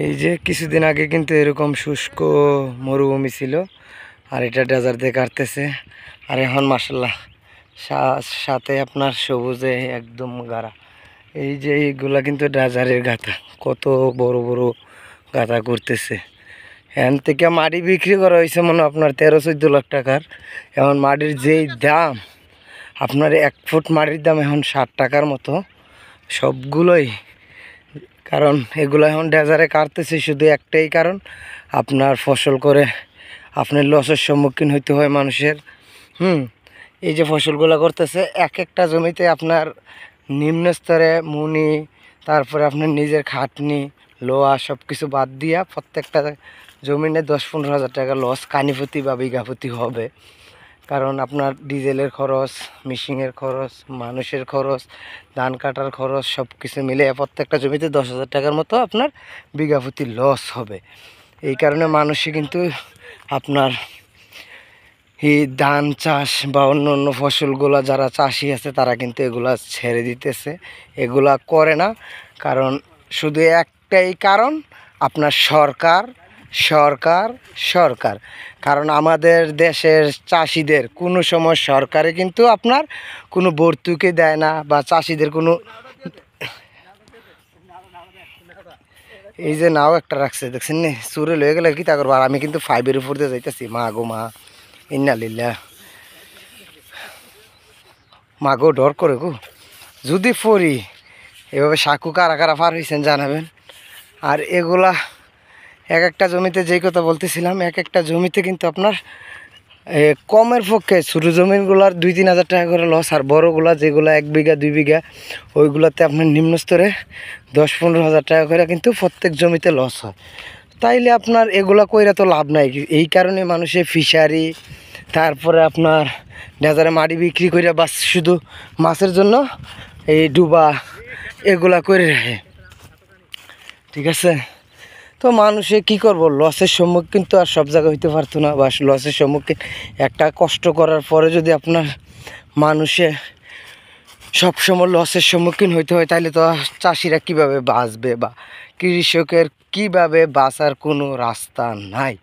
এই যে কিছুদিন আগে কিন্তু এরকম শুষ্ক মরুভূমি ছিল, আর এটা ডেজার্ট দিয়ে কাটতেছে। আর এখন মাশাল্লাহ সাথে আপনার সবুজে একদম গাঢ়। এই যে এইগুলা কিন্তু ডেজার্টের গাথা, কত বড় বড় গাথা করতেছে। এখান থেকে মাটি বিক্রি করা হয়েছে মনে আপনার 13-14 লাখ টাকার। এখন মাটির যেই দাম, আপনার 1 ফুট মাটির দাম এখন 60 টাকার মতো সবগুলোই। কারণ এগুলো এখন ডেজারে কাটতেছে শুধু একটাই কারণ, আপনার ফসল করে আপনার লসের সম্মুখীন হইতে হয় মানুষের। এই যে ফসলগুলো করতেছে এক একটা জমিতে আপনার নিম্ন স্তরে মুনি, তারপরে আপনার নিজের খাটনি, লোহা সব কিছু বাদ দিয়া প্রত্যেকটা জমিনে 10-15 হাজার টাকা লস কানিপতি বা বিঘাপতি হবে। কারণ আপনার ডিজেলের খরচ, মেশিনের খরচ, মানুষের খরচ, ধান কাটার খরচ সব কিছু মিলে প্রত্যেকটা জমিতে 10,000 টাকার মতো আপনার বিঘাপতি লস হবে। এই কারণে মানুষই কিন্তু আপনার এই ধান চাষ বা অন্য অন্য ফসলগুলো যারা চাষি আছে তারা কিন্তু এগুলা ছেড়ে দিতেছে, এগুলা করে না। কারণ শুধু একটাই কারণ, আপনার সরকার সরকার সরকার। কারণ আমাদের দেশের চাষিদের কোনো সময় সরকারে কিন্তু আপনার কোনো ভর্তুকি দেয় না, বা চাষিদের কোনো এই যে নাও একটা রাখছে দেখছেন নি, চুরে লয়ে গেলে কি তা করবো। আর আমি কিন্তু 5-এর উপর দিয়ে যাইতেছি, মা গো মা, ইন্নালিল্লাহ, মা গো ডর করে গো যদি পড়ি। এভাবে সাঁকু কারা কারা পার হয়েছেন জানাবেন। আর এগুলা এক একটা জমিতে যেই কথা বলতেছিলাম, এক একটা জমিতে কিন্তু আপনার কমের পক্ষে ছোটো জমিনগুলার 2-3 হাজার টাকা করে লস, আর বড়োগুলা যেগুলো 1 বিঘা 2 বিঘা ওইগুলোতে আপনার নিম্ন স্তরে 10-15 হাজার টাকা করে কিন্তু প্রত্যেক জমিতে লস হয়। তাইলে আপনার এগুলা কইরা তো লাভ নাই। এই কারণে মানুষে ফিশারি, তারপরে আপনার ডেজারে মাটি বিক্রি করে বাস শুধু মাছের জন্য এই ডুবা এগুলা করে রাখে, ঠিক আছে। তো মানুষে কি করব, লসের সম্মুখীন তো আর সব জায়গায় হইতে পারতো না, বা লসের সম্মুখীন একটা কষ্ট করার পরে যদি আপনার মানুষে সবসময় লসের সম্মুখীন হইতে হয়, তাহলে তো চাষিরা কিভাবে বাঁচবে, বা কৃষকের কিভাবে বাঁচার কোনো রাস্তা নাই।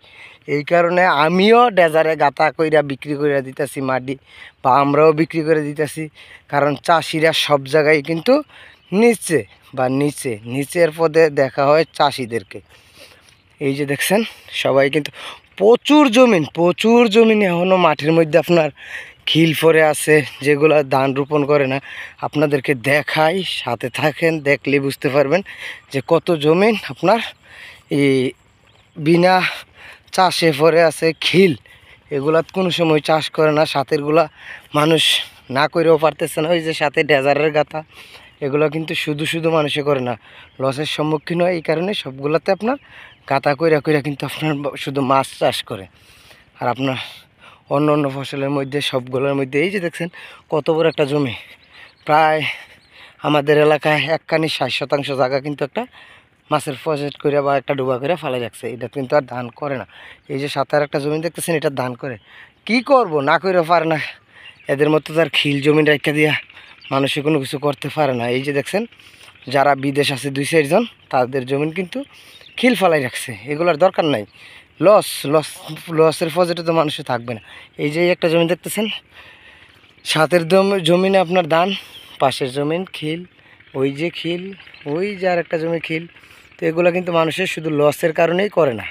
এই কারণে আমিও ডেজারে গাঁথা কইরা বিক্রি করে দিতেছি মাটি, বা আমরাও বিক্রি করে দিতেছি। কারণ চাষিরা সব জায়গায় কিন্তু নিচে বা নিচের পদে দেখা হয় চাষিদেরকে। এই যে দেখছেন সবাই কিন্তু প্রচুর জমিন এখনও মাটির মধ্যে আপনার খিল পরে আছে, যেগুলো ধান রোপণ করে না। আপনাদেরকে দেখাই, সাথে থাকেন, দেখলে বুঝতে পারবেন যে কত জমিন আপনার এই বিনা চাষে পরে আছে খিল। এগুলা কোনো সময় চাষ করে না, সাথেরগুলা মানুষ না করেও পারতেছে না। ওই যে সাথে ডেজারের গাথা, এগুলো কিন্তু শুধু মানুষে করে না, লসের সম্মুখীন হয়। এই কারণে সবগুলোতে আপনার গাঁথা কইরা কিন্তু আপনার শুধু মাছ চাষ করে। আর আপনার অন্য অন্য ফসলের মধ্যে সবগুলোর মধ্যে এই যে দেখছেন কত বড় একটা জমি, প্রায় আমাদের এলাকায় 60% জায়গা কিন্তু একটা মাছের প্রজেক্ট করে বা একটা ডুবা করে ফেলে রাখছে। এটা কিন্তু আর ধান করে না। এই যে সাঁতার একটা জমি দেখতেছেন, এটা ধান করে কি করব, না করে পারে না। এদের মতো তার খিল জমি রেখে দিয়া মানুষে কোনো কিছু করতে পারে না। এই যে দেখছেন যারা বিদেশ আছে 2-4 জন, তাদের জমিন কিন্তু খিল ফেলাই রাখছে। এগুলোর দরকার নাই, লসের প্রজেক্টে তো মানুষে থাকবে না। এই যে একটা জমি দেখতেছেন, সাতের জমিনে আপনার ধান, পাশের জমিন খিল, ওই যে খিল, ওই যে আর একটা জমি খিল। তো এগুলো কিন্তু মানুষের শুধু লসের কারণেই করে না।